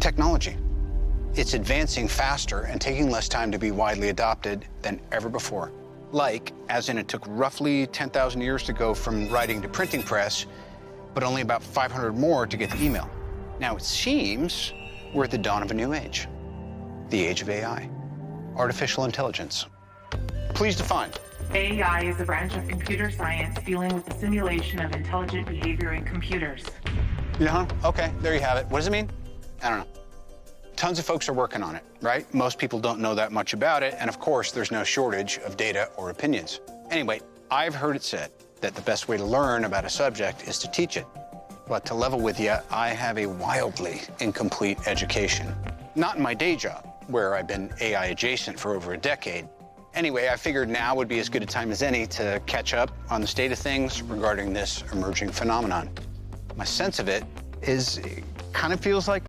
technology. It's advancing faster and taking less time to be widely adopted than ever before. Like, as in it took roughly 10,000 years to go from writing to printing press, but only about 500 more to get to email. Now it seems we're at the dawn of a new age, the age of AI, artificial intelligence. Please define. AI is a branch of computer science dealing with the simulation of intelligent behavior in computers. Yeah, okay, there you have it. What does it mean? I don't know. Tons of folks are working on it, right? Most people don't know that much about it, and of course, there's no shortage of data or opinions. Anyway, I've heard it said that the best way to learn about a subject is to teach it. But to level with you, I have a wildly incomplete education. Not in my day job, where I've been AI adjacent for over a decade. Anyway, I figured now would be as good a time as any to catch up on the state of things regarding this emerging phenomenon. My sense of it is it kind of feels like